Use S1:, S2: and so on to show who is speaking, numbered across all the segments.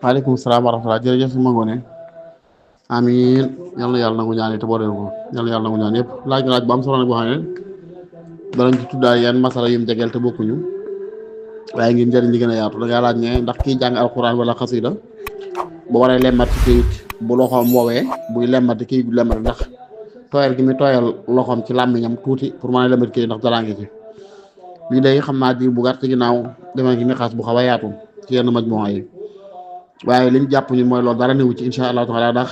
S1: waaleykum salaam wa rahmatulah jërëjëf si Mangone amiin yal na yàlla nangu ñaan yi te booleel ko yal na yàlla nangu ñaan yëpp laaj nga laaj bu am solo nag boo xam ne danañ ci tuddaal yan masala yum jegeel te bokkuñu waaye ngir njëriñ li gën a yaatu da ngaa laaj ne ndax kiy jàng alxuraan wala xasida bu waree lemmat ci këyit bu loxoom woowee buy lemmat këyit bu lemmat ndax tooyal gi muy tooyal loxoom ci làmmiñam tuuti pour mën a lemmat këyit ndax dalaa ngi ci lii day xam naa diir bu gàtt ci ginnaaw demee ngi mixaas bu xaw a yaatu ci yenn majmuwa yi waaye liñ jàpp ñu mooy loolu dara newu ci insha allahu taala ndax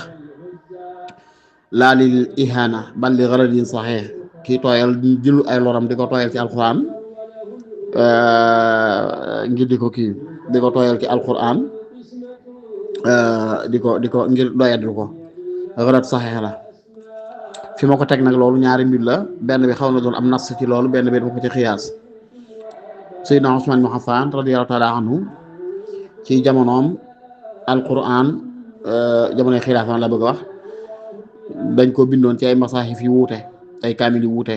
S1: laa lil ihaana bal li garadin saxee kii tooyal jëlu ay loram di ko tooyal ci alquran ngir di ko kii di ko tooyal ci alquran di ko ngir doyadil ko garad saxee la fi ma ko teg nag loolu ñaari mbir la benn bi xaw na doon am nas ci loolu benn bi dama ko ci xiyaas Seydina Usmaan ibn Affaan radiyallahu taala anhu ci jamonoom alquran jamonoy xilaafam la bëgg a wax dañ ko bindoon ci ay masaahif yu wuute ay kaamil yu wuute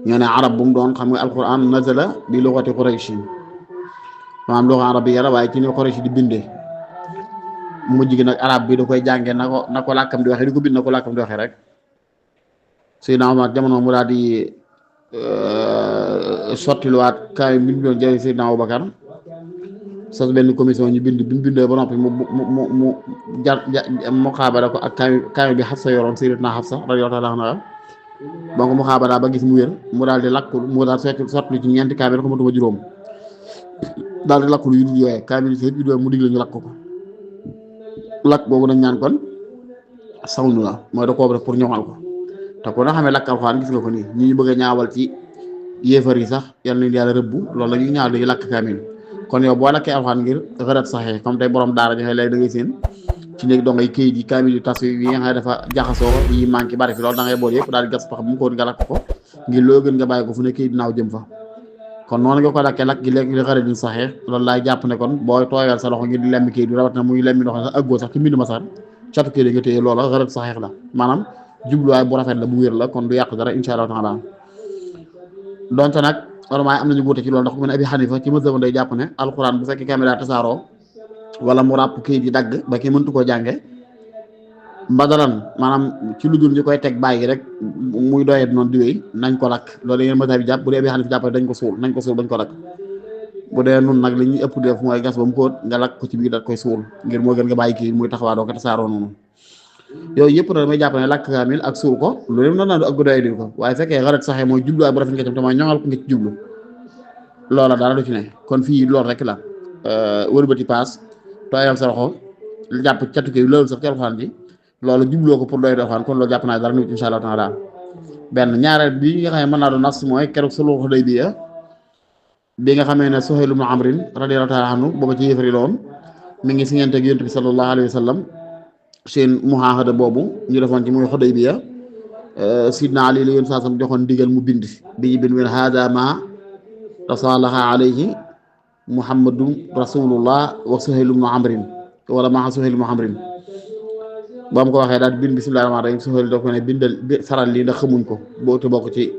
S1: ñoo ne arab bu mu doon xam nga alquran nazala bi lughati Quraysh maanaam lugha arabiyya la waaye ci ni Quraysh di bindee mujj gi nag arab bi da koy jàngee na ko làkkam di waxee di ko bind na ko làkkam di waxee rek Seydina Omar jamono mu daal di sottiluwaat kaamil bi ñu doon jëlee Seydina Abubakar sos benn commission ñu bind bi mu bindee ba noppi mu mu xaabara ko ak kaamil bi Xafsa yoroon Sayyidatuna Xafsa radiyallahu ta'ala anha donc mu xaabara ba gis mu wér mu daal di lakkul mu daal sotti ci ñeenti kaamil ko matuma juróom daal di lakkul yu dul yooyee kaamil yi yu dul mu digle ñu lakk ko lakk boobu dañ ñaan kon sawnu la mooy da koo def pour ñoŋal ko te ko na xamee lakk alxuraan gis nga ko nii ñu bëgg a ñaawal ci yéefar yi sax yal nañu yàlla rëbbu loolu la ñuy ñaaw dañuy lakk kaamil kon yow boo lakkee alxuraan ngir xërat saxee comme tey borom daara joxe lay da ngay seen ci néeg dongay këyit yi kaamil yu tas yi nga xam ne dafa jaxasoo yi manqué bari fi loolu da ngay bool yëpp daal di gas pax bu mu ko nga lakk ko ngir loo gën nga bàyyi ko fu ne këyit naaw jëm fa kon noonu nga ko lakkee lakk gi léegi li xërat di saxee loolu laay jàpp ne kon boo tooyal sa loxo ngir di lemmi këyit bi rawat na muy lemmi loxo sax ëggoo sax ci mbind ma sax catu këyit nga téye loola xërat saxee la maanaam jubluwaay bu rafet la bu wér la kon du yàq dara insha Allah taala donte nag vraiment am nañu wuute ci loolu ndax ku mel ne Abi Xanifa ci mazhab day jàpp ne alxuraan bu fekkee caméra tasaaroo wala mu ràpp këyit yi dagg ba kii mëntu koo jànge mbadalan maanaam ci lu dul ñu koy teg bàyyi rek muy doyet noonu di wéy nañ ko lakk loolu ngeen mazhab bi jàpp bu dee Abi Xanifa jàpp dañ ko suul nañ ko suul bañ ko lakk bu dee nun nag li ñuy ëpp def mooy gas ba mu kóot nga lakk ko ci biir dat koy suul ngir moo gën nga bàyyi kii muy taxawaa doo ko tasaaroo noonu yooyu yëpp nag damay jàpp ne lakk kaamil ak suul ko loolu yëpp noonu ak doy di ko waaye fekkee xarat saxee mooy jublu ak bu rafet nga tam te mooy ñoŋal ko nga ci jublu loola dara du ci ne kon fii loolu rek la wërbati paas tooyal sa loxo jàpp catu kii loolu sax ci alxuraan ji loolu jubloo ko pour doy doxaan kon loolu jàpp naa dara nit insha Allah taala benn ñaareel bi nga xam ne mën naa doon nas mooy keroog sulhul Hudaybiya bi nga xamee ne Suhayl ibn Amr radiyallahu taala anhu booba ci yéefari la woon mi ngi siñante ak Yonent bi sallallahu alayhi wa sallam seen muhaahada boobu ñu defoon ci muy Hudaybiya Sidna Ali la yoon saa sam joxoon ndigal mu bind bi ñu bind wen hada ma tasalaha alayhi Muhammadu rasulullah wa Suhayl ibn Amrin wala maa Suhayl ibn Amrin ba mu ko waxee daal bind bismillahir rahmanir rahim Suhayl da ko ne bindal faral lii ndax xamuñ ko boo te bokk ci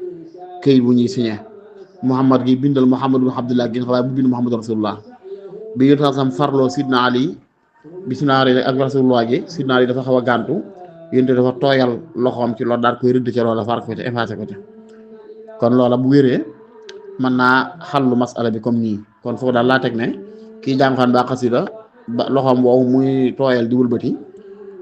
S1: këyit bu ñuy signé Muhammad gi bindal Muhammad ibn Abdullah gi xabaar bu bind Muhammadu rasulullah bi yoon saa sam farloo Sidna Ali bisimilah ak rasulullah gi sidna Ali dafa xaw a gàntu yénte dafa tooyal loxoom ci loolu daal koy rëdd ca loola far ko ca effacé ko ca kon loola bu wéree mën naa xallu masala bi comme nii kon foofu daal laa teg ne kii jàngxaan ba xasida ba loxoom woowu muy tooyal di wëlbati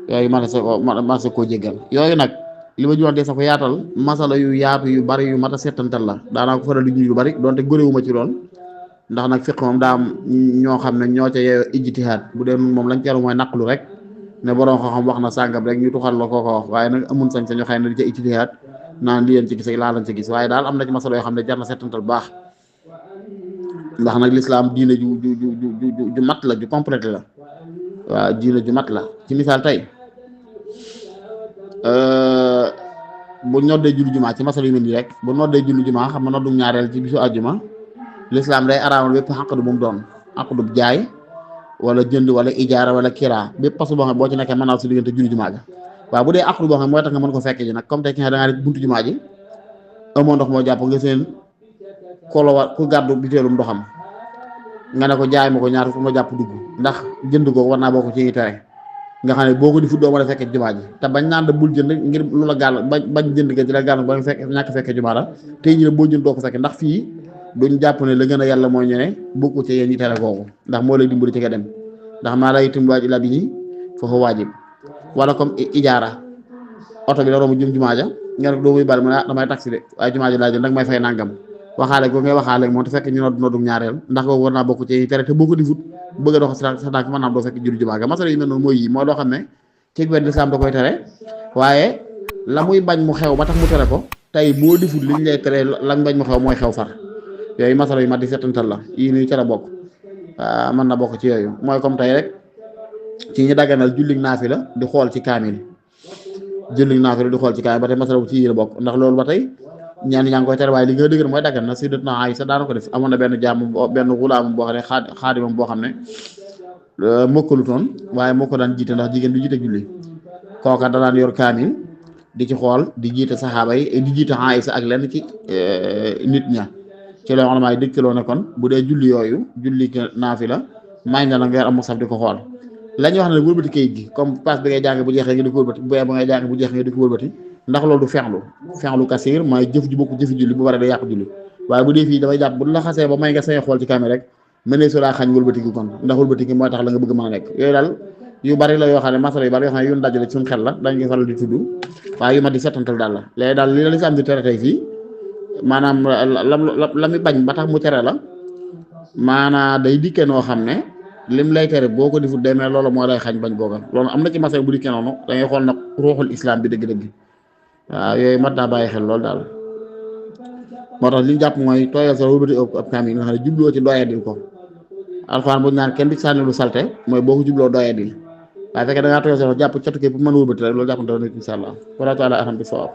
S1: yooyu ma sa koo jéggal yooyu nag li ma juwax dee sa ko yaatal masala yu yaatu yu bari yu mat a settantal la daanaa ko faral di ñu yu bari donte góorewuma ci lool ndax nag fiq moom daa am ñoo xam ne ñoo ca yeeyo ijtihaad bu dee moom lañ teeru mooy naqlu rek ne borom xam-xam wax na sàngam rek ñu tuxal la kooko wax waaye nag amun sañ sañu xëy na di ca ijtihaad naan li leen ci gis ak laa lañ ci gis waaye daal am na ci masala yoo xam ne jar na settantal bu baax ndax nag lislaam diine ju mat la ju complète la waaw diine ju mat la ci misaal tey bu noddee julli jumaa ci masala yu mel nii rek bu noddee julli jumaa xam nga noddu ñaareel ci bisu àjjuma l'islam day araamal bépp xaqdu bu mu doon xaqdu jaay wala jënd wala ijaara wala kira bépp pasu boo xam ne boo ci nekkee mën naa si diggante julli jumaa ja waaw bu dee xaqdu boo xam ne mooy tax nga mën ko fekke ji nag comme tey ki nga da ngaa def buntu jumaa ji amoo ndox moo jàpp nga seen kolowa ku gàddu biteelum ndoxam nga ne ko jaay ma ko ñaar fu ma jàpp dugg ndax jënd ko war naa bokk ci tere nga xam ne boo ko di fut doo mën a fekkee jumaa ji te bañ naan da bul jënd ngir lu la gàll bañ jënd nga ci la gàll ba fekk ñàkk fekkee jumaa la tey jii boo jënd doo ko fekkee ndax fii duñ jàpp ne la gën a yàlla mooy ñu ne bokku ci yéen ñi tere kooku ndax moo lay dimbali ci nga dem ndax maa lay itam waajib la bi nii foofu waajib wala comme ijaara oto bi la romb jëm jumaa ja nga ne doo muy bari mu ne damay taxi de waaye jumaa ji laa jël nag may fay nangam waxaale ko ngay waxaale moom te fekk ñu noddu ñaareel ndax ko war naa bokk ci tere te boo ko di fut bëgg a dox sa tànk mën naa doo fekk juru jumaa ga masala yi mel noonu mooy yi mooy loo xam ne ci wet lislaam da koy tere waaye la muy bañ mu xew ba tax mu tere ko tey boo di fut li ñu lay tere lañ bañ mu xew mooy xew far yooyu masala yu mat di settantal la yii nii ca la bokk mën na bokk ci yooyu mooy comme tey rek ci ñu dagganal jullig naafila di xool ci kaamil jullig naafila di xool ci kaamil ba tey masala bu ci yi la bokk ndax loolu ba tey ñaan ñaa ngi koy tere waaye li nga dëgër mooy daggan na sayyidatuna Aysa daana ko def amoon na benn jaam benn xulaam boo xam ne xaadimam boo xam ne mokkalu toon waaye moo ko daan jiite ndax jigéen du jiite julli kooka da daan yor kaamil di ci xool di jiite saxaaba yi di jiite Aysa ak lenn ci nit ña ci loo xam ne maay dëkkaloo ne kon bu dee julli yooyu julli naafila may na la nga yor am musaf di ko xool la ñuy wax ne wëlbati kayit gi comme passe bi ngay jàng bu jeexee nga di ko wëlbati bu ba ngay jàng bu jeexee nga di ko wëlbati ndax loolu du fexlu kasiir mooy jëf ju bokk jëfi julli bu bare da yàq julli waaye bu dee fii damay jàpp bu la xasee ba may nga sañ xool ci kaamil rek mel ne su laa xañ wëlbati gi kon ndax wëlbati gi mooy tax la nga bëgg mën a nekk yooyu daal yu bari la yoo xam ne masala yu bari yoo xam ne yu dajale ci suñu xel la dañ koy faral di tudd waaye yu ma di settantal daal la léegi daal li la lislaam di tere tey fii maanaam la mi bañ ba tax mu tere la maanaa day dikkee noo xam ne lim lay tere boo ko difut demee loolu moo lay xañ bañ booga loolu am na ci masala bu dikkee noonu dangay xool nag ruuxul islam bi dëgg-dëgg waaw yooyu mat naa bàyyi xel loolu daal moo tax li ñu jàpp mooy tooyal sa wëlbati ab kaamil nga xam ne jubloo ci doyadil ko alxuraan bu ñu naan kenn du sànni lu salte mooy boo ko jubloo doyadil waaye fekkee da ngaa tooyal sa jàpp catu ke pour mën a wëlbati rek loolu jàpp na nit insha allah wala taala alam bi sawab